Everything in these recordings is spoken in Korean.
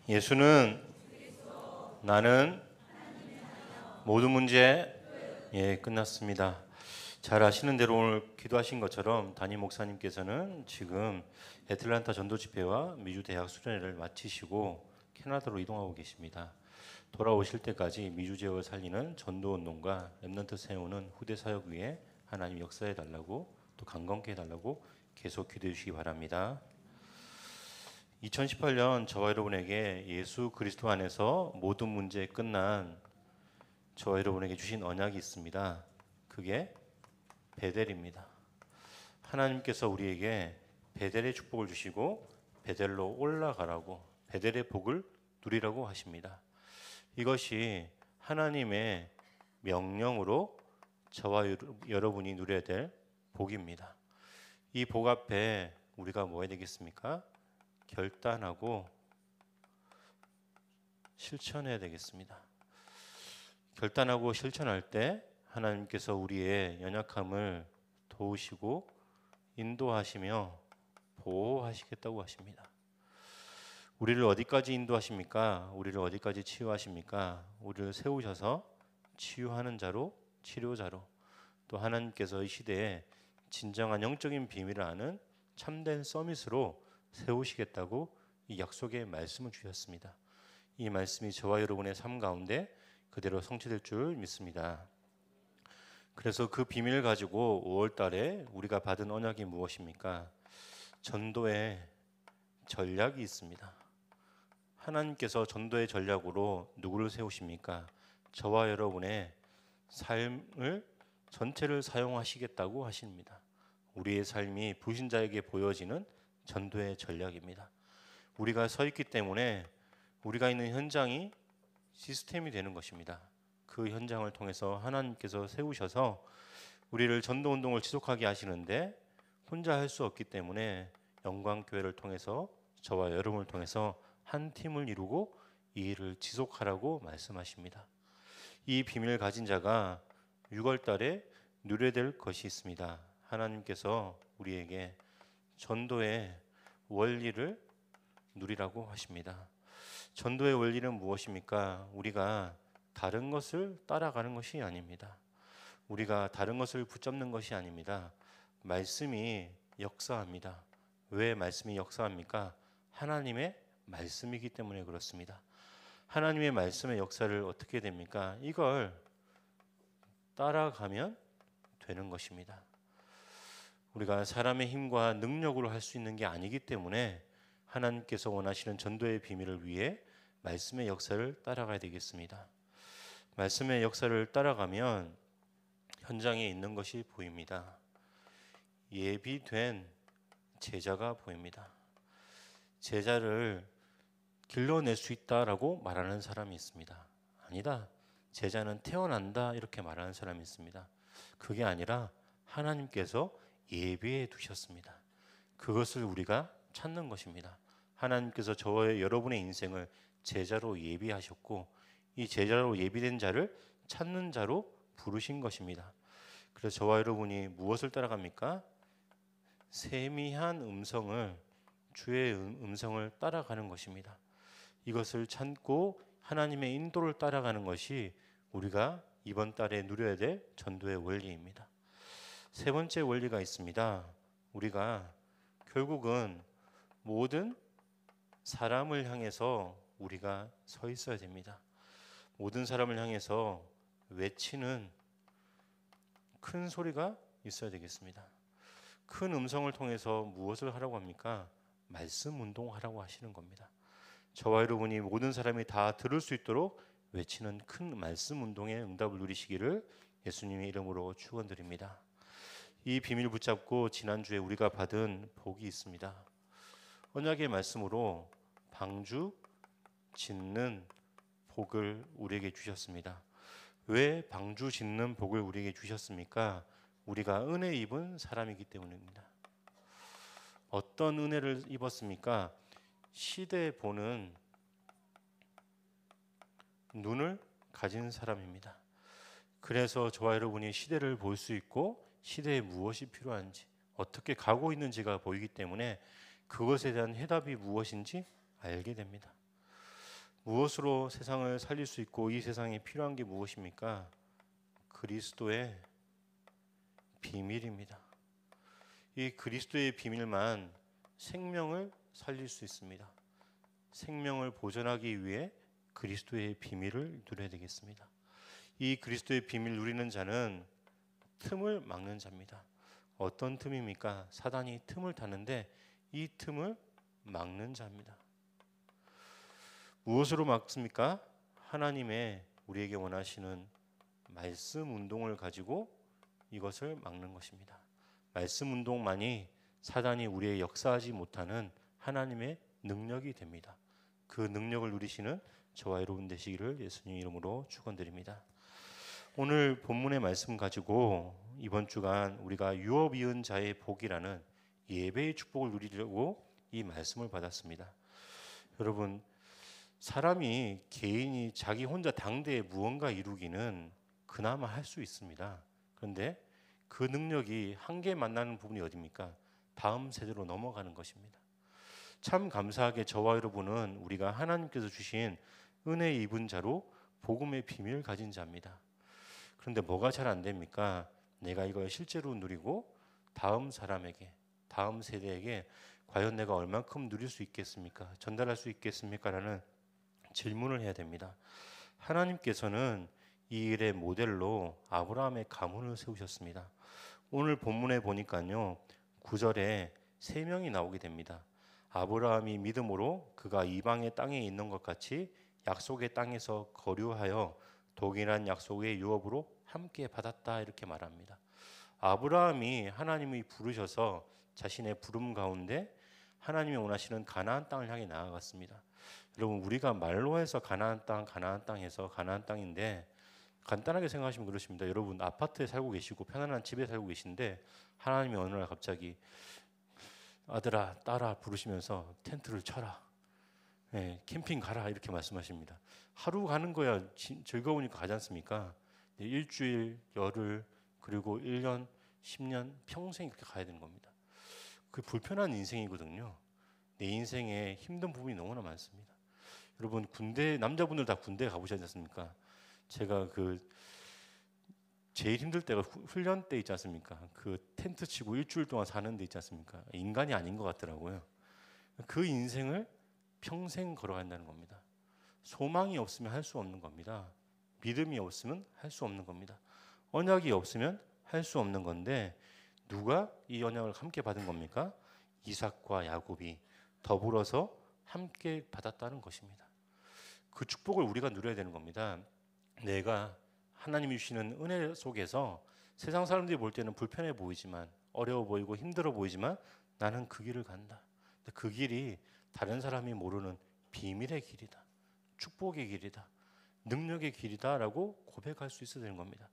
예수는 나는 모든 문제 끝났습니다. 잘 아시는 대로 오늘 기도하신 것처럼 담임 목사님께서는 지금 애틀란타 전도 집회와 미주 대학 수련회를 마치시고 캐나다로 이동하고 계십니다. 돌아오실 때까지 미주 지역을 살리는 전도 운동과 렘넌트 세우는 후대 사역 위에 하나님 역사해 달라고 또 강건케 해 달라고 계속 기도해 주시기 바랍니다. 2018년 저와 여러분에게 예수 그리스도 안에서 모든 문제 끝난 저와 여러분에게 주신 언약이 있습니다. 그게 베델입니다. 하나님께서 우리에게 베델의 축복을 주시고 베델로 올라가라고, 베델의 복을 누리라고 하십니다. 이것이 하나님의 명령으로 저와 여러분이 누려야 될 복입니다. 이 복 앞에 우리가 뭐 해야 되겠습니까? 결단하고 실천해야 되겠습니다. 결단하고 실천할 때 하나님께서 우리의 연약함을 도우시고 인도하시며 보호하시겠다고 하십니다. 우리를 어디까지 인도하십니까? 우리를 어디까지 치유하십니까? 우리를 세우셔서 치유하는 자로, 치료자로, 또 하나님께서 이 시대에 진정한 영적인 비밀을 아는 참된 서밋으로 세우시겠다고 이 약속의 말씀을 주셨습니다. 이 말씀이 저와 여러분의 삶 가운데 그대로 성취될 줄 믿습니다. 그래서 그 비밀을 가지고 5월 달에 우리가 받은 언약이 무엇입니까? 전도의 전략이 있습니다. 하나님께서 전도의 전략으로 누구를 세우십니까? 저와 여러분의 삶을 전체를 사용하시겠다고 하십니다. 우리의 삶이 불신자에게 보여지는 전도의 전략입니다. 우리가 서 있기 때문에 우리가 있는 현장이 시스템이 되는 것입니다. 그 현장을 통해서 하나님께서 세우셔서 우리를 전도 운동을 지속하게 하시는데 혼자 할 수 없기 때문에 영광교회를 통해서 저와 여러분을 통해서 한 팀을 이루고 이 일을 지속하라고 말씀하십니다. 이 비밀을 가진 자가 6월 달에 누려야 될 것이 있습니다. 하나님께서 우리에게 전도의 원리를 누리라고 하십니다. 전도의 원리는 무엇입니까? 우리가 다른 것을 따라가는 것이 아닙니다. 우리가 다른 것을 붙잡는 것이 아닙니다. 말씀이 역사합니다. 왜 말씀이 역사합니까? 하나님의 말씀이기 때문에 그렇습니다. 하나님의 말씀의 역사를 어떻게 됩니까? 이걸 따라가면 되는 것입니다. 우리가 사람의 힘과 능력으로 할 수 있는 게 아니기 때문에 하나님께서 원하시는 전도의 비밀을 위해 말씀의 역사를 따라가야 되겠습니다. 말씀의 역사를 따라가면 현장에 있는 것이 보입니다. 예비된 제자가 보입니다. 제자를 길러낼 수 있다라고 말하는 사람이 있습니다. 아니다. 제자는 태어난다 이렇게 말하는 사람이 있습니다. 그게 아니라 하나님께서 예비해 두셨습니다. 그것을 우리가 찾는 것입니다. 하나님께서 저와 여러분의 인생을 제자로 예비하셨고 이 제자로 예비된 자를 찾는 자로 부르신 것입니다. 그래서 저와 여러분이 무엇을 따라갑니까? 세미한 음성을, 주의 음성을 따라가는 것입니다. 이것을 찾고 하나님의 인도를 따라가는 것이 우리가 이번 달에 누려야 될 전도의 원리입니다. 세 번째 원리가 있습니다. 우리가 결국은 모든 사람을 향해서 우리가 서 있어야 됩니다. 모든 사람을 향해서 외치는 큰 소리가 있어야 되겠습니다. 큰 음성을 통해서 무엇을 하라고 합니까? 말씀 운동하라고 하시는 겁니다. 저와 여러분이 모든 사람이 다 들을 수 있도록 외치는 큰 말씀 운동의 응답을 누리시기를 예수님의 이름으로 축원드립니다. 이 비밀 붙잡고 지난주에 우리가 받은 복이 있습니다. 언약의 말씀으로 방주 짓는 복을 우리에게 주셨습니다. 왜 방주 짓는 복을 우리에게 주셨습니까? 우리가 은혜 입은 사람이기 때문입니다. 어떤 은혜를 입었습니까? 시대 보는 눈을 가진 사람입니다. 그래서 저와 여러분이 시대를 볼 수 있고 시대에 무엇이 필요한지 어떻게 가고 있는지가 보이기 때문에 그것에 대한 해답이 무엇인지 알게 됩니다. 무엇으로 세상을 살릴 수 있고 이 세상에 필요한 게 무엇입니까? 그리스도의 비밀입니다. 이 그리스도의 비밀만 생명을 살릴 수 있습니다. 생명을 보존하기 위해 그리스도의 비밀을 누려야 되겠습니다. 이 그리스도의 비밀 누리는 자는 틈을 막는 자입니다. 어떤 틈입니까? 사단이 틈을 타는데 이 틈을 막는 자입니다. 무엇으로 막습니까? 하나님의 우리에게 원하시는 말씀 운동을 가지고 이것을 막는 것입니다. 말씀 운동만이 사단이 우리의 역사하지 못하는 하나님의 능력이 됩니다. 그 능력을 누리시는 저와 여러분 되시기를 예수님 이름으로 축원드립니다. 오늘 본문의 말씀 가지고 이번 주간 우리가 유업 이은 자의 복이라는 예배의 축복을 누리려고 이 말씀을 받았습니다. 여러분, 사람이 개인이 자기 혼자 당대에 무언가 이루기는 그나마 할 수 있습니다. 그런데 그 능력이 한계 만나는 부분이 어디입니까? 다음 세대로 넘어가는 것입니다. 참 감사하게 저와 여러분은 우리가 하나님께서 주신 은혜 입은 자로 복음의 비밀을 가진 자입니다. 그런데 뭐가 잘 안 됩니까? 내가 이걸 실제로 누리고 다음 사람에게, 다음 세대에게 과연 내가 얼만큼 누릴 수 있겠습니까? 전달할 수 있겠습니까? 라는 질문을 해야 됩니다. 하나님께서는 이 일의 모델로 아브라함의 가문을 세우셨습니다. 오늘 본문에 보니까요, 9절에 3명이 나오게 됩니다. 아브라함이 믿음으로 그가 이방의 땅에 있는 것 같이 약속의 땅에서 거류하여 동일한 약속의 유업으로 함께 받았다 이렇게 말합니다. 아브라함이 하나님이 부르셔서 자신의 부름 가운데 하나님이 원하시는 가나안 땅을 향해 나아갔습니다. 여러분, 우리가 말로 해서 가나안 땅에서 가나안 땅인데 간단하게 생각하시면 그렇습니다. 여러분, 아파트에 살고 계시고 편안한 집에 살고 계신데 하나님이 어느 날 갑자기 아들아 딸아 부르시면서 텐트를 쳐라, 캠핑 가라 이렇게 말씀하십니다. 하루 가는 거야 즐거우니까 가지 않습니까? 일주일, 열흘, 그리고 1년, 10년, 평생 이렇게 가야 되는 겁니다. 그 불편한 인생이거든요. 내 인생에 힘든 부분이 너무나 많습니다. 여러분, 군대, 남자분들 다 군대 가보셨지 않습니까? 제가 제일 힘들 때가 훈련 때 있지 않습니까? 그 텐트 치고 일주일 동안 사는 데 있지 않습니까? 인간이 아닌 것 같더라고요. 그 인생을 평생 걸어간다는 겁니다. 소망이 없으면 할 수 없는 겁니다. 믿음이 없으면 할 수 없는 겁니다. 언약이 없으면 할 수 없는 건데 누가 이 언약을 함께 받은 겁니까? 이삭과 야곱이 더불어서 함께 받았다는 것입니다. 그 축복을 우리가 누려야 되는 겁니다. 내가 하나님이 주시는 은혜 속에서 세상 사람들이 볼 때는 불편해 보이지만, 어려워 보이고 힘들어 보이지만 나는 그 길을 간다. 그 길이 다른 사람이 모르는 비밀의 길이다, 축복의 길이다, 능력의 길이다라고 고백할 수 있어야 되는 겁니다.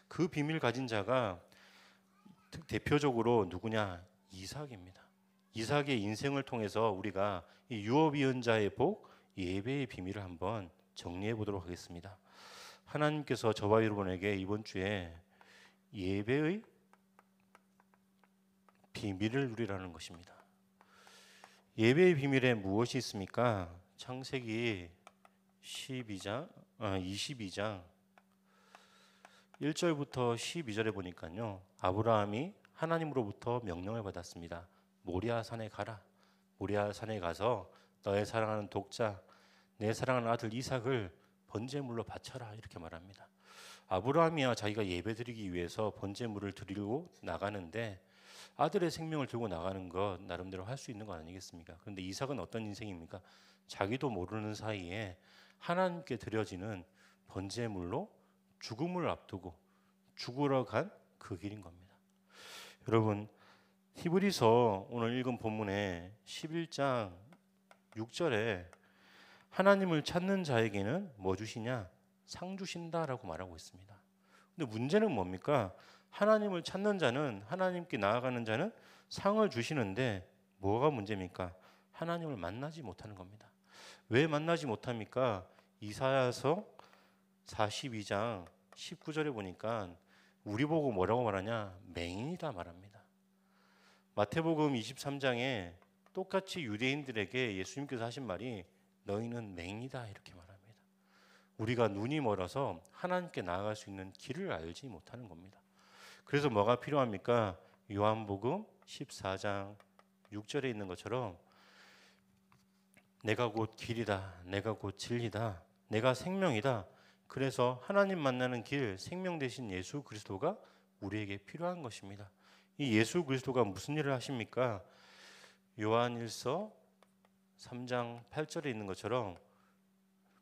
그 비밀 가진 자가 대표적으로 누구냐? 이삭입니다. 이삭의 인생을 통해서 우리가 이 유업이은 자의 복, 예배의 비밀을 한번 정리해 보도록 하겠습니다. 하나님께서 저와 여러분에게 이번 주에 예배의 비밀을 누리라는 것입니다. 예배의 비밀에 무엇이 있습니까? 창세기 22장 1절부터 12절에 보니까요, 아브라함이 하나님으로부터 명령을 받았습니다. 모리아 산에 가라. 모리아 산에 가서 너의 사랑하는 독자, 내 사랑하는 아들 이삭을 번제물로 바쳐라 이렇게 말합니다. 아브라함이야 자기가 예배드리기 위해서 번제물을 드리고 나가는데 아들의 생명을 들고 나가는 것 나름대로 할 수 있는 거 아니겠습니까? 그런데 이삭은 어떤 인생입니까? 자기도 모르는 사이에 하나님께 드려지는 번제물로 죽음을 앞두고 죽으러 간 그 길인 겁니다. 여러분, 히브리서 오늘 읽은 본문의 11장 6절에 하나님을 찾는 자에게는 뭐 주시냐? 상 주신다라고 말하고 있습니다. 근데 문제는 뭡니까? 하나님을 찾는 자는, 하나님께 나아가는 자는 상을 주시는데 뭐가 문제입니까? 하나님을 만나지 못하는 겁니다. 왜 만나지 못합니까? 이사야서 42장 19절에 보니까 우리 보고 뭐라고 말하냐? 맹인이다 말합니다. 마태복음 23장에 똑같이 유대인들에게 예수님께서 하신 말이 너희는 맹이다 이렇게 말합니다. 우리가 눈이 멀어서 하나님께 나아갈 수 있는 길을 알지 못하는 겁니다. 그래서 뭐가 필요합니까? 요한복음 14장 6절에 있는 것처럼 내가 곧 길이다, 내가 곧 진리다, 내가 생명이다. 그래서 하나님 만나는 길, 생명 되신 예수 그리스도가 우리에게 필요한 것입니다. 이 예수 그리스도가 무슨 일을 하십니까? 요한일서 3장 8절에 있는 것처럼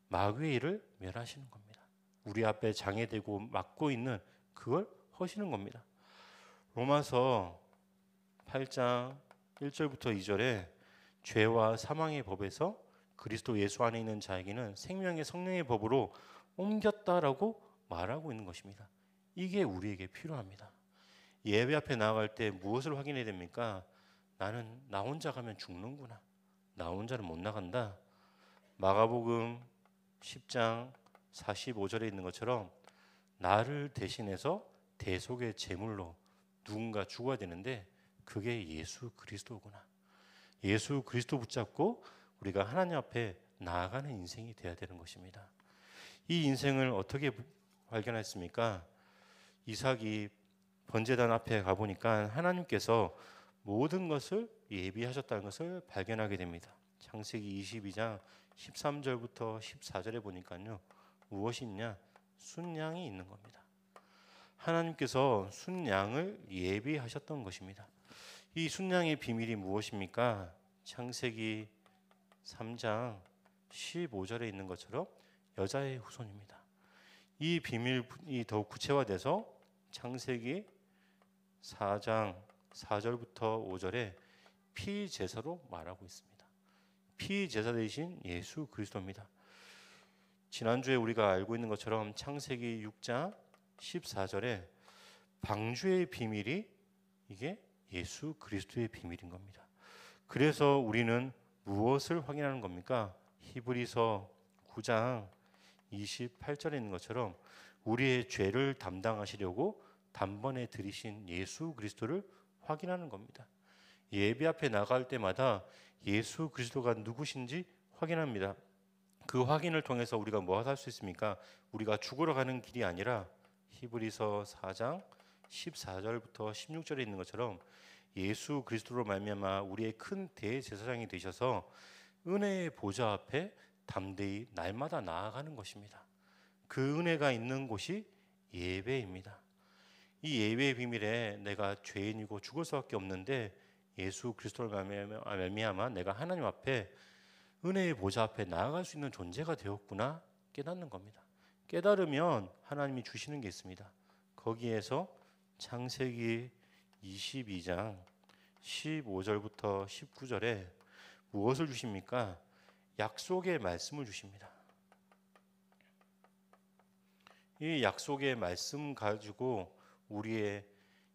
마귀의 일을 멸하시는 겁니다. 우리 앞에 장애되고 막고 있는 그걸 허시는 겁니다. 로마서 8장 1절부터 2절에 죄와 사망의 법에서 그리스도 예수 안에 있는 자에게는 생명의 성령의 법으로 옮겼다라고 말하고 있는 것입니다. 이게 우리에게 필요합니다. 예배 앞에 나아갈 때 무엇을 확인해야 됩니까? 나는 나 혼자 가면 죽는구나. 나 혼자는 못 나간다. 마가복음 10장 45절에 있는 것처럼 나를 대신해서 대속의 제물로 누군가 죽어야 되는데 그게 예수 그리스도구나. 예수 그리스도 붙잡고 우리가 하나님 앞에 나아가는 인생이 되어야 되는 것입니다. 이 인생을 어떻게 발견했습니까? 이삭이 번제단 앞에 가보니까 하나님께서 모든 것을 예비하셨다는 것을 발견하게 됩니다. 창세기 22장 13절부터 14절에 보니까요. 무엇이 있냐? 순양이 있는 겁니다. 하나님께서 순양을 예비하셨던 것입니다. 이 순양의 비밀이 무엇입니까? 창세기 3장 15절에 있는 것처럼 여자의 후손입니다. 이 비밀이 더욱 구체화돼서 창세기 4장 4절부터 5절에 피제사로 말하고 있습니다. 피제사 되신 예수 그리스도입니다. 지난주에 우리가 알고 있는 것처럼 창세기 6장 14절에 방주의 비밀이 이게 예수 그리스도의 비밀인 겁니다. 그래서 우리는 무엇을 확인하는 겁니까? 히브리서 9장 28절에 있는 것처럼 우리의 죄를 담당하시려고 단번에 들이신 예수 그리스도를 확인하는 겁니다. 예배 앞에 나갈 때마다 예수 그리스도가 누구신지 확인합니다. 그 확인을 통해서 우리가 무엇을 할 수 있습니까? 우리가 죽으러 가는 길이 아니라 히브리서 4장 14절부터 16절에 있는 것처럼 예수 그리스도로 말미암아 우리의 큰 대제사장이 되셔서 은혜의 보좌 앞에 담대히 날마다 나아가는 것입니다. 그 은혜가 있는 곳이 예배입니다. 이 예배의 비밀에 내가 죄인이고 죽을 수밖에 없는데 예수 그리스도를 말미암아 내가 하나님 앞에 은혜의 보좌 앞에 나아갈 수 있는 존재가 되었구나 깨닫는 겁니다. 깨달으면 하나님이 주시는 게 있습니다. 거기에서 창세기 22장 15절부터 19절에 무엇을 주십니까? 약속의 말씀을 주십니다. 이 약속의 말씀 가지고 우리의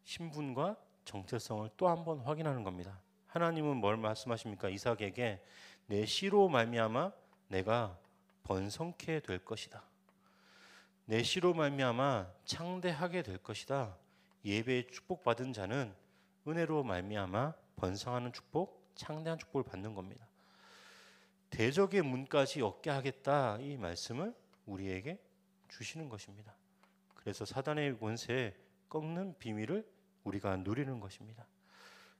신분과 정체성을 또 한 번 확인하는 겁니다. 하나님은 뭘 말씀하십니까? 이삭에게 내 씨로 말미암아 내가 번성케 될 것이다. 내 씨로 말미암아 창대하게 될 것이다. 예배의 축복받은 자는 은혜로 말미암아 번성하는 축복, 창대한 축복을 받는 겁니다. 대적의 문까지 얻게 하겠다 이 말씀을 우리에게 주시는 것입니다. 그래서 사단의 권세에 꺾는 비밀을 우리가 누리는 것입니다.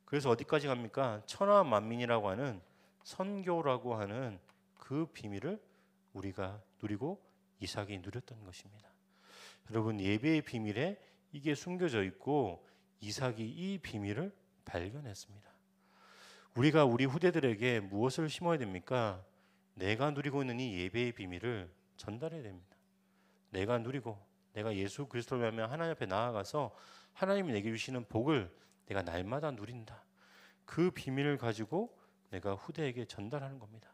그래서 어디까지 갑니까? 천하 만민이라고 하는 선교라고 하는 그 비밀을 우리가 누리고 이삭이 누렸던 것입니다. 여러분 예배의 비밀에 이게 숨겨져 있고 이삭이 이 비밀을 발견했습니다. 우리가 우리 후대들에게 무엇을 심어야 됩니까? 내가 누리고 있는 이 예배의 비밀을 전달해야 됩니다. 내가 누리고 내가 예수 그리스도를 말미암아 하나님 앞에 나아가서 하나님이 내게 주시는 복을 내가 날마다 누린다. 그 비밀을 가지고 내가 후대에게 전달하는 겁니다.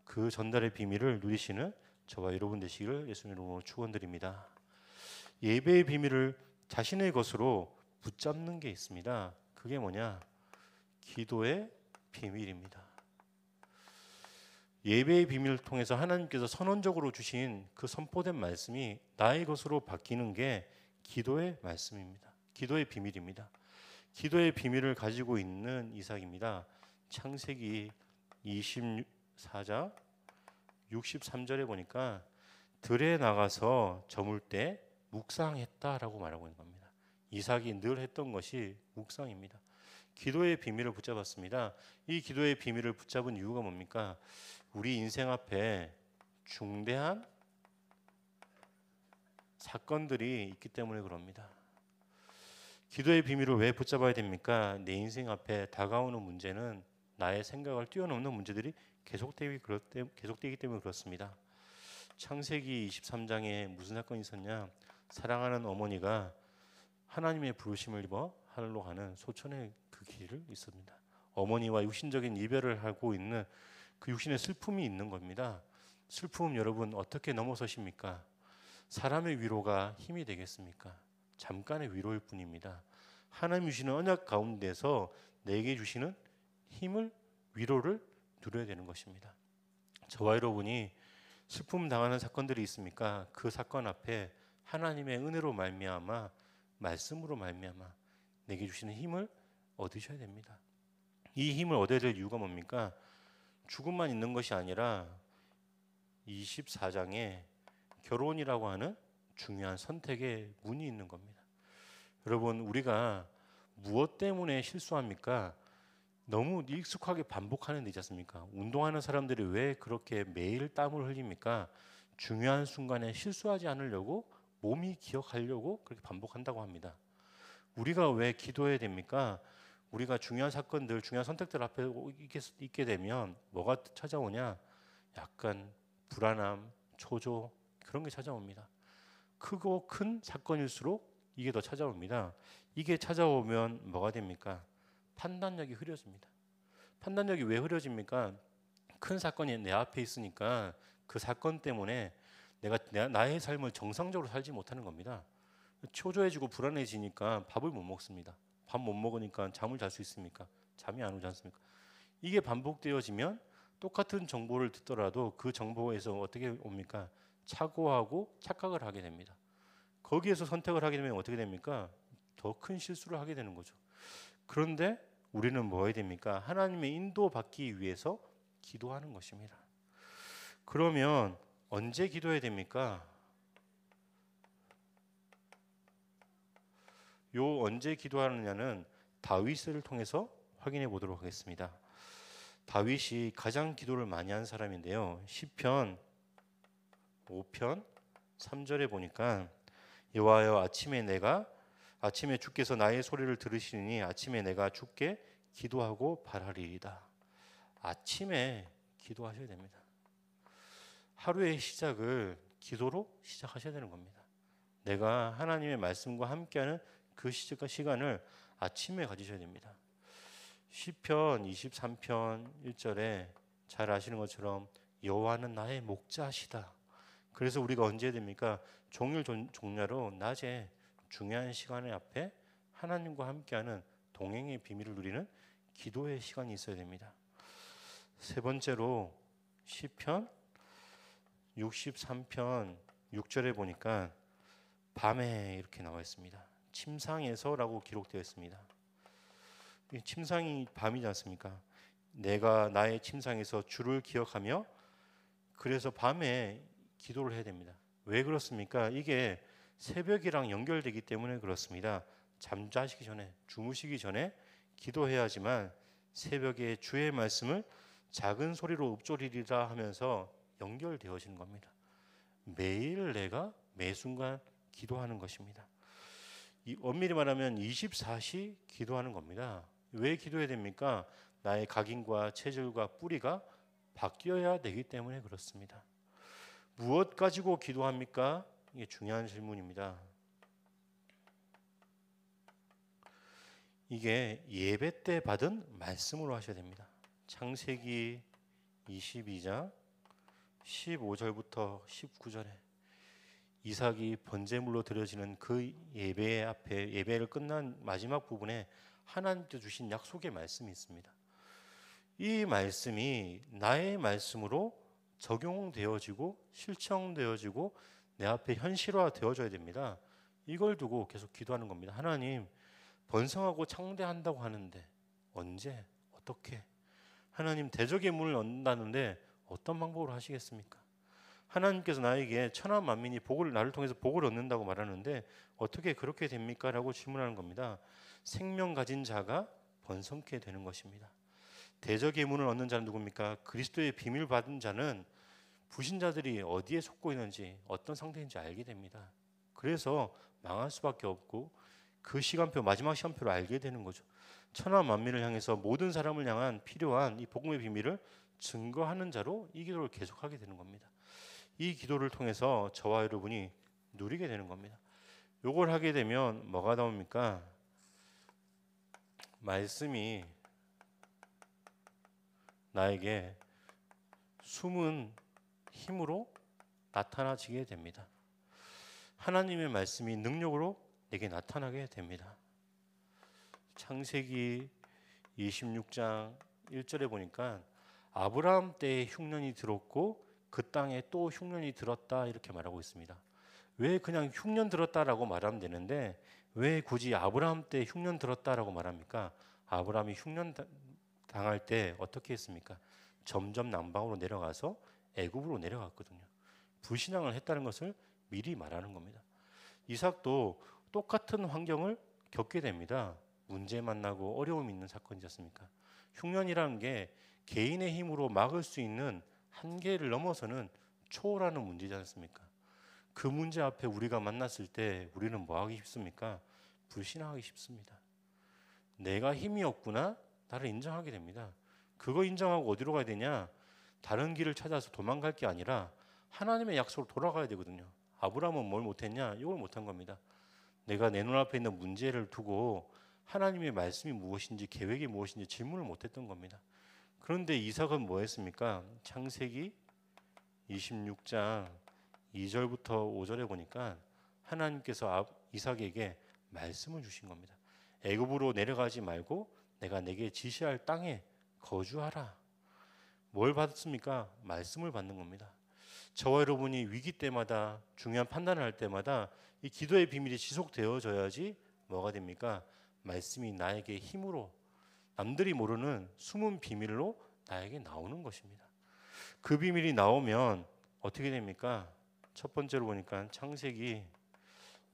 그 전달의 비밀을 누리시는 저와 여러분 되시기를 예수님 이름으로 축원드립니다. 예배의 비밀을 자신의 것으로 붙잡는 게 있습니다. 그게 뭐냐? 기도의 비밀입니다. 예배의 비밀을 통해서 하나님께서 선언적으로 주신 그 선포된 말씀이 나의 것으로 바뀌는 게 기도의 말씀입니다. 기도의 비밀입니다. 기도의 비밀을 가지고 있는 이삭입니다. 창세기 24장 63절에 보니까 들에 나가서 저물 때 묵상했다라고 말하고 있는 겁니다. 이삭이 늘 했던 것이 묵상입니다. 기도의 비밀을 붙잡았습니다. 이 기도의 비밀을 붙잡은 이유가 뭡니까? 우리 인생 앞에 중대한 사건들이 있기 때문에 그럽니다. 기도의 비밀을 왜 붙잡아야 됩니까? 내 인생 앞에 다가오는 문제는 나의 생각을 뛰어넘는 문제들이 계속되기 때문에 그렇습니다. 창세기 23장에 무슨 사건이 있었냐? 사랑하는 어머니가 하나님의 부르심을 입어 하늘로 가는 소천의 그 길을 있습니다. 어머니와 육신적인 이별을 하고 있는 그 육신의 슬픔이 있는 겁니다. 슬픔 여러분 어떻게 넘어서십니까? 사람의 위로가 힘이 되겠습니까? 잠깐의 위로일 뿐입니다. 하나님 주시는 언약 가운데서 내게 주시는 힘을 위로를 누려야 되는 것입니다. 저와 여러분이 슬픔 당하는 사건들이 있습니까? 그 사건 앞에 하나님의 은혜로 말미암아 말씀으로 말미암아 내게 주시는 힘을 얻으셔야 됩니다. 이 힘을 얻어야 될 이유가 뭡니까? 죽음만 있는 것이 아니라 24장에 결혼이라고 하는 중요한 선택의 문이 있는 겁니다. 여러분 우리가 무엇 때문에 실수합니까? 너무 익숙하게 반복하는 데 있지 않습니까? 운동하는 사람들이 왜 그렇게 매일 땀을 흘립니까? 중요한 순간에 실수하지 않으려고 몸이 기억하려고 그렇게 반복한다고 합니다. 우리가 왜 기도해야 됩니까? 우리가 중요한 사건들, 중요한 선택들 앞에 있게 되면 뭐가 찾아오냐? 약간 불안함, 초조 그런 게 찾아옵니다. 크고 큰 사건일수록 이게 더 찾아옵니다. 이게 찾아오면 뭐가 됩니까? 판단력이 흐려집니다. 판단력이 왜 흐려집니까? 큰 사건이 내 앞에 있으니까 그 사건 때문에 내가 나의 삶을 정상적으로 살지 못하는 겁니다. 초조해지고 불안해지니까 밥을 못 먹습니다. 밥 못 먹으니까 잠을 잘 수 있습니까? 잠이 안 오지 않습니까? 이게 반복되어지면 똑같은 정보를 듣더라도 그 정보에서 어떻게 옵니까? 착오하고 착각을 하게 됩니다. 거기에서 선택을 하게 되면 어떻게 됩니까? 더 큰 실수를 하게 되는 거죠. 그런데 우리는 뭐 해야 됩니까? 하나님의 인도받기 위해서 기도하는 것입니다. 그러면 언제 기도해야 됩니까? 요 언제 기도하느냐는 다윗을 통해서 확인해 보도록 하겠습니다. 다윗이 가장 기도를 많이 한 사람인데요. 시편 5편 3절에 보니까 여호와여 아침에 주께서 나의 소리를 들으시니 아침에 내가 주께 기도하고 바라리이다. 아침에 기도하셔야 됩니다. 하루의 시작을 기도로 시작하셔야 되는 겁니다. 내가 하나님의 말씀과 함께하는 그 시간을 아침에 가지셔야 됩니다. 시편 23편 1절에 잘 아시는 것처럼 여호와는 나의 목자시다. 그래서 우리가 언제 해야 됩니까? 종일 종ля로 낮에 중요한 시간의 앞에 하나님과 함께하는 동행의 비밀을 누리는 기도의 시간이 있어야 됩니다. 세 번째로 시편 63편 6절에 보니까 밤에 이렇게 나와 있습니다. 침상에서라고 기록되어 있습니다. 침상이 밤이지 않습니까? 내가 나의 침상에서 주를 기억하며 그래서 밤에 기도를 해야 됩니다. 왜 그렇습니까? 이게 새벽이랑 연결되기 때문에 그렇습니다. 잠자시기 전에 주무시기 전에 기도해야지만 새벽에 주의 말씀을 작은 소리로 읊조리리라 하면서 연결되어지는 겁니다. 매일 내가 매 순간 기도하는 것입니다. 엄밀히 말하면 24시 기도하는 겁니다. 왜 기도해야 됩니까? 나의 각인과 체질과 뿌리가 바뀌어야 되기 때문에 그렇습니다. 무엇 가지고 기도합니까? 이게 중요한 질문입니다. 이게 예배 때 받은 말씀으로 하셔야 됩니다. 창세기 22장 15절부터 19절에 이삭이 번제물로 드려지는 그 예배 앞에 예배를 끝난 마지막 부분에 하나님께 주신 약속의 말씀이 있습니다. 이 말씀이 나의 말씀으로 적용되어지고 실천되어지고 내 앞에 현실화되어져야 됩니다. 이걸 두고 계속 기도하는 겁니다. 하나님, 번성하고 창대한다고 하는데 언제 어떻게? 하나님, 대적의 문을 연다는데 어떤 방법으로 하시겠습니까? 하나님께서 나에게 천하 만민이 나를 통해서 복을 얻는다고 말하는데 어떻게 그렇게 됩니까? 라고 질문하는 겁니다. 생명 가진 자가 번성케 되는 것입니다. 대적의 문을 얻는 자는 누굽니까? 그리스도의 비밀 받은 자는 불신자들이 어디에 속고 있는지 어떤 상태인지 알게 됩니다. 그래서 망할 수밖에 없고 그 시간표, 마지막 시간표를 알게 되는 거죠. 천하 만민을 향해서 모든 사람을 향한 필요한 이 복음의 비밀을 증거하는 자로 이 기도를 계속하게 되는 겁니다. 이 기도를 통해서 저와 여러분이 누리게 되는 겁니다. 요걸 하게 되면 뭐가 나옵니까? 말씀이 나에게 숨은 힘으로 나타나지게 됩니다. 하나님의 말씀이 능력으로 내게 나타나게 됩니다. 창세기 26장 1절에 보니까 아브라함 때에 흉년이 들었고 그 땅에 또 흉년이 들었다 이렇게 말하고 있습니다. 왜 그냥 흉년 들었다라고 말하면 되는데 왜 굳이 아브라함 때 흉년 들었다라고 말합니까? 아브라함이 흉년 당할 때 어떻게 했습니까? 점점 남방으로 내려가서 애굽으로 내려갔거든요. 불신앙을 했다는 것을 미리 말하는 겁니다. 이삭도 똑같은 환경을 겪게 됩니다. 문제 만나고 어려움이 있는 사건이지 않습니까? 흉년이라는 게 개인의 힘으로 막을 수 있는 한계를 넘어서는 초월하는 문제지 않습니까? 그 문제 앞에 우리가 만났을 때 우리는 뭐 하기 쉽습니까? 불신앙하기 쉽습니다. 내가 힘이 없구나? 나를 인정하게 됩니다. 그거 인정하고 어디로 가야 되냐? 다른 길을 찾아서 도망갈 게 아니라 하나님의 약속으로 돌아가야 되거든요. 아브라함은 뭘 못했냐? 이걸 못한 겁니다. 내가 내 눈앞에 있는 문제를 두고 하나님의 말씀이 무엇인지 계획이 무엇인지 질문을 못했던 겁니다. 그런데 이삭은 뭐 했습니까? 창세기 26장 2절부터 5절에 보니까 하나님께서 이삭에게 말씀을 주신 겁니다. 애굽으로 내려가지 말고 내가 내게 지시할 땅에 거주하라. 뭘 받았습니까? 말씀을 받는 겁니다. 저와 여러분이 위기 때마다 중요한 판단을 할 때마다 이 기도의 비밀이 지속되어져야지 뭐가 됩니까? 말씀이 나에게 힘으로 남들이 모르는 숨은 비밀로 나에게 나오는 것입니다. 그 비밀이 나오면 어떻게 됩니까? 첫 번째로 보니까 창세기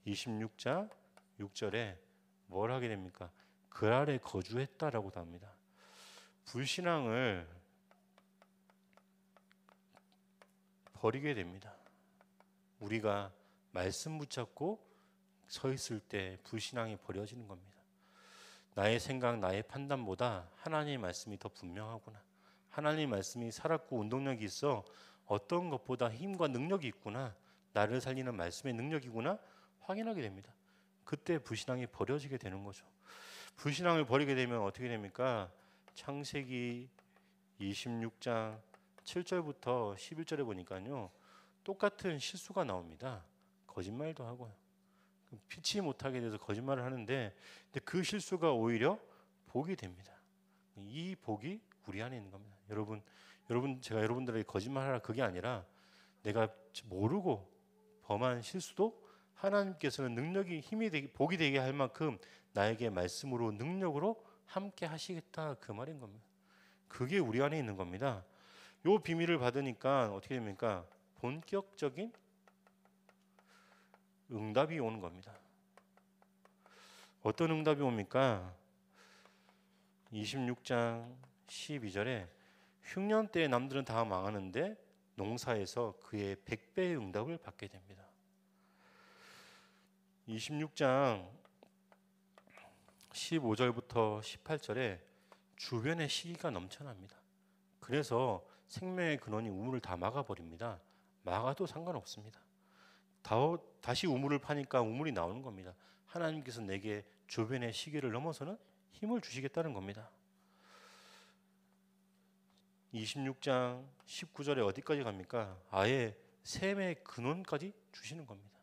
26장 6절에 뭘 하게 됩니까? 그 아래 거주했다라고 합니다. 불신앙을 버리게 됩니다. 우리가 말씀 붙잡고 서 있을 때 불신앙이 버려지는 겁니다. 나의 생각, 나의 판단보다 하나님의 말씀이 더 분명하구나. 하나님의 말씀이 살았고 운동력이 있어 어떤 것보다 힘과 능력이 있구나. 나를 살리는 말씀의 능력이구나 확인하게 됩니다. 그때 불신앙이 버려지게 되는 거죠. 불신앙을 버리게 되면 어떻게 됩니까? 창세기 26장 7절부터 11절에 보니까요. 똑같은 실수가 나옵니다. 거짓말도 하고요. 피치 못하게 돼서 거짓말을 하는데 근데 그 실수가 오히려 복이 됩니다. 이 복이 우리 안에 있는 겁니다. 여러분 제가 여러분들에게 거짓말하라 그게 아니라 내가 모르고 범한 실수도 하나님께서는 능력이 힘이 되게 복이 되게 할 만큼 나에게 말씀으로 능력으로 함께 하시겠다 그 말인 겁니다. 그게 우리 안에 있는 겁니다. 요 비밀을 받으니까 어떻게 됩니까? 본격적인 응답이 오는 겁니다. 어떤 응답이 옵니까? 26장 12절에 흉년 때에 남들은 다 망하는데 농사에서 그의 100배의 응답을 받게 됩니다. 26장 15절부터 18절에 주변에 시기가 넘쳐납니다. 그래서 생명의 근원이 우물을 다 막아버립니다. 막아도 상관없습니다. 다시 우물을 파니까 우물이 나오는 겁니다. 하나님께서 내게 주변의 시기를 넘어서는 힘을 주시겠다는 겁니다. 26장 19절에 어디까지 갑니까? 아예 샘의 근원까지 주시는 겁니다.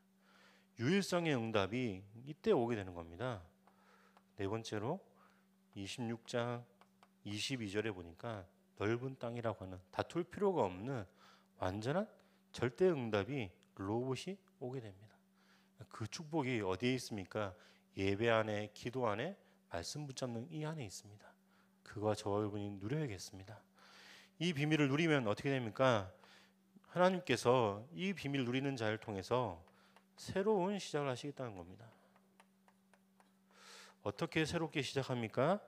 유일성의 응답이 이때 오게 되는 겁니다. 네 번째로 26장 22절에 보니까 넓은 땅이라고 하는 다툴 필요가 없는 완전한 절대 응답이 로봇이 오게 됩니다. 그 축복이 어디에 있습니까? 예배 안에, 기도 안에, 말씀 붙잡는 이 안에 있습니다. 그거 저와 여러분이 누려야겠습니다. 이 비밀을 누리면 어떻게 됩니까? 하나님께서 이 비밀 누리는 자를 통해서 새로운 시작을 하시겠다는 겁니다. 어떻게 새롭게 시작합니까?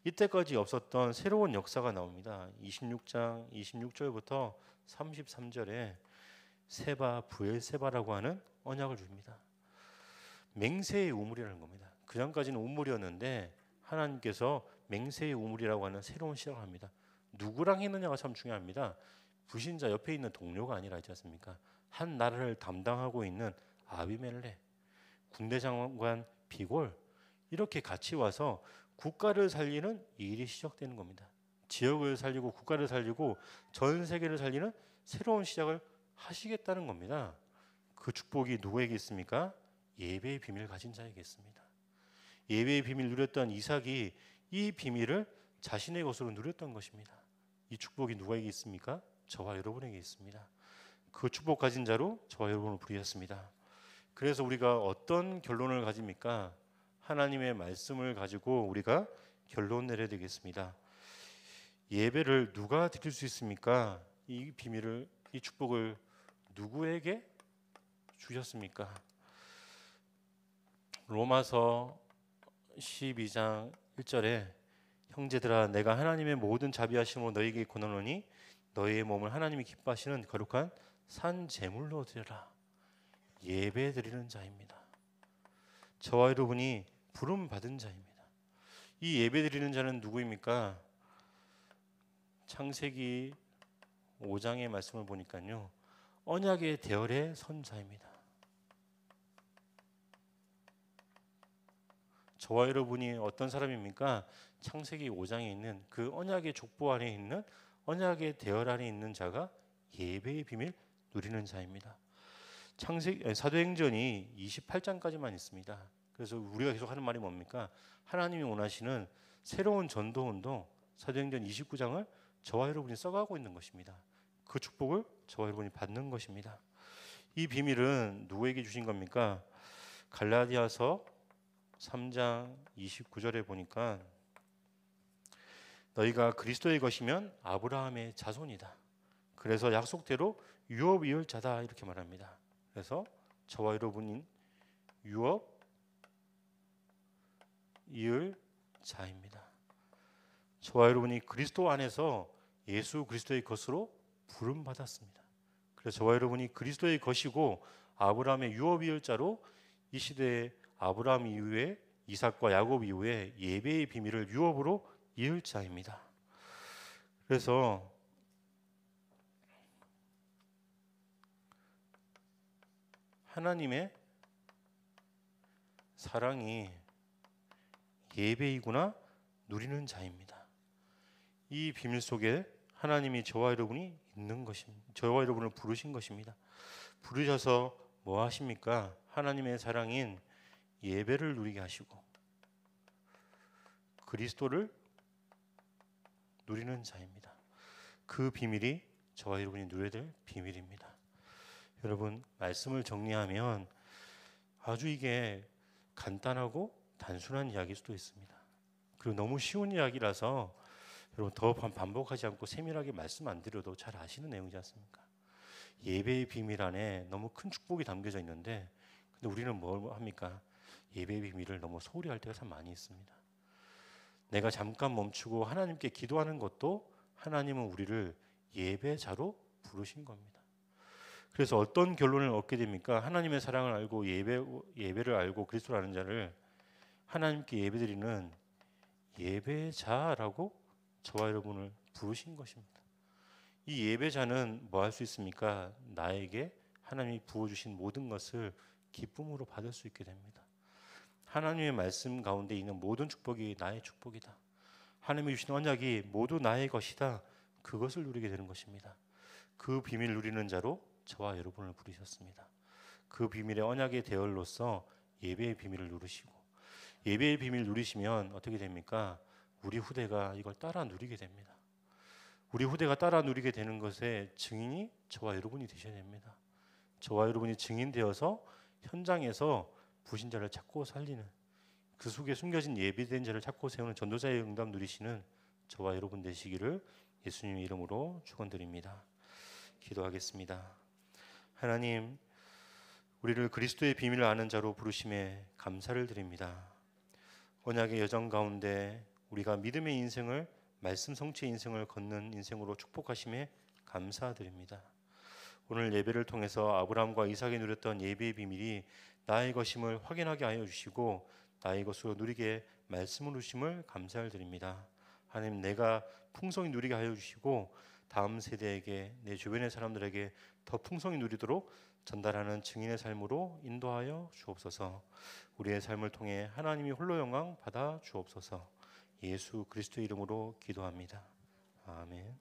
이때까지 없었던 새로운 역사가 나옵니다. 26장 26절부터 33절에 세바 부엘세바라고 하는 언약을 줍니다. 맹세의 우물이라는 겁니다. 그 전까지는 우물이었는데 하나님께서 맹세의 우물이라고 하는 새로운 시작을 합니다. 누구랑 했느냐가 참 중요합니다. 불신자 옆에 있는 동료가 아니라 있지 않습니까? 한 나라를 담당하고 있는 아비멜렉, 군대 장관 비골, 이렇게 같이 와서 국가를 살리는 일이 시작되는 겁니다. 지역을 살리고 국가를 살리고 전 세계를 살리는 새로운 시작을 하시겠다는 겁니다. 그 축복이 누구에게 있습니까? 예배의 비밀을 가진 자에게 있습니다. 예배의 비밀을 누렸던 이삭이 이 비밀을 자신의 것으로 누렸던 것입니다. 이 축복이 누구에게 있습니까? 저와 여러분에게 있습니다. 그 축복 가진 자로 저와 여러분을 부르셨습니다. 그래서 우리가 어떤 결론을 가집니까? 하나님의 말씀을 가지고 우리가 결론 내려야 되겠습니다. 예배를 누가 드릴 수 있습니까? 이 비밀을, 이 축복을 누구에게 주셨습니까? 로마서 12장 1절에 형제들아 내가 하나님의 모든 자비하심으로 너희에게 권하노니 너희의 몸을 하나님이 기뻐하시는 거룩한 산 제물로 드려라. 예배 드리는 자입니다. 저와 여러분이 부름 받은 자입니다. 이 예배 드리는 자는 누구입니까? 창세기 5장의 말씀을 보니까요, 언약의 대열에 선 자입니다. 저와 여러분이 어떤 사람입니까? 창세기 5장에 있는 그 언약의 족보 안에 있는 언약의 대열 안에 있는 자가 예배의 비밀 누리는 자입니다. 사도행전이 28장까지만 있습니다. 그래서 우리가 계속 하는 말이 뭡니까? 하나님이 원하시는 새로운 전도 운동, 사도행전 29장을 저와 여러분이 써가고 있는 것입니다. 그 축복을 저와 여러분이 받는 것입니다. 이 비밀은 누구에게 주신 겁니까? 갈라디아서 3장 29절에 보니까 너희가 그리스도의 것이면 아브라함의 자손이다. 그래서 약속대로 유업 이을 자다 이렇게 말합니다. 그래서 저와 여러분인 유업 이을 자입니다. 저와 여러분이 그리스도 안에서 예수 그리스도의 것으로 부름 받았습니다. 그래서 저와 여러분이 그리스도의 것이고 아브라함의 유업 이을 자로 이 시대에 아브라함 이후에 이삭과 야곱 이후에 예배의 비밀을 유업으로 이을 자입니다. 그래서 하나님의 사랑이 예배이구나 누리는 자입니다. 이 비밀 속에 하나님이 저와 여러분이 있는 것입니다. 저와 여러분을 부르신 것입니다. 부르셔서 뭐 하십니까? 하나님의 사랑인 예배를 누리게 하시고 그리스도를 누리는 자입니다. 그 비밀이 저와 여러분이 누려야 될 비밀입니다. 여러분, 말씀을 정리하면 아주 이게 간단하고 단순한 이야기일 수도 있습니다. 그리고 너무 쉬운 이야기라서 여러분 더 반복하지 않고 세밀하게 말씀 안 드려도 잘 아시는 내용이지 않습니까? 예배의 비밀 안에 너무 큰 축복이 담겨져 있는데 근데 우리는 뭘 합니까? 예배의 비밀을 너무 소홀히 할 때가 참 많이 있습니다. 내가 잠깐 멈추고 하나님께 기도하는 것도 하나님은 우리를 예배자로 부르신 겁니다. 그래서 어떤 결론을 얻게 됩니까? 하나님의 사랑을 알고 예배를 알고 그리스도를 아는 자를 하나님께 예배드리는 예배자라고 저와 여러분을 부르신 것입니다. 이 예배자는 뭐 할 수 있습니까? 나에게 하나님이 부어주신 모든 것을 기쁨으로 받을 수 있게 됩니다. 하나님의 말씀 가운데 있는 모든 축복이 나의 축복이다. 하나님이 주신 언약이 모두 나의 것이다. 그것을 누리게 되는 것입니다. 그 비밀을 누리는 자로 저와 여러분을 부르셨습니다. 그 비밀의 언약의 대열로서 예배의 비밀을 누리시고 예배의 비밀을 누리시면 어떻게 됩니까? 우리 후대가 이걸 따라 누리게 됩니다. 우리 후대가 따라 누리게 되는 것의 증인이 저와 여러분이 되셔야 됩니다. 저와 여러분이 증인되어서 현장에서 부신자를 찾고 살리는 그 속에 숨겨진 예비된 자를 찾고 세우는 전도자의 응답 누리시는 저와 여러분 되시기를 예수님의 이름으로 축원드립니다. 기도하겠습니다. 하나님, 우리를 그리스도의 비밀을 아는 자로 부르심에 감사를 드립니다. 언약의 여정 가운데 우리가 믿음의 인생을, 말씀 성취의 인생을 걷는 인생으로 축복하심에 감사드립니다. 오늘 예배를 통해서 아브라함과 이삭이 누렸던 예배의 비밀이 나의 것임을 확인하게 하여 주시고 나의 것으로 누리게 말씀을 주심을 감사를 드립니다. 하나님, 내가 풍성히 누리게 하여 주시고 다음 세대에게, 내 주변의 사람들에게 더 풍성히 누리도록 전달하는 증인의 삶으로 인도하여 주옵소서. 우리의 삶을 통해 하나님이 홀로 영광 받아 주옵소서. 예수 그리스도의 이름으로 기도합니다. 아멘.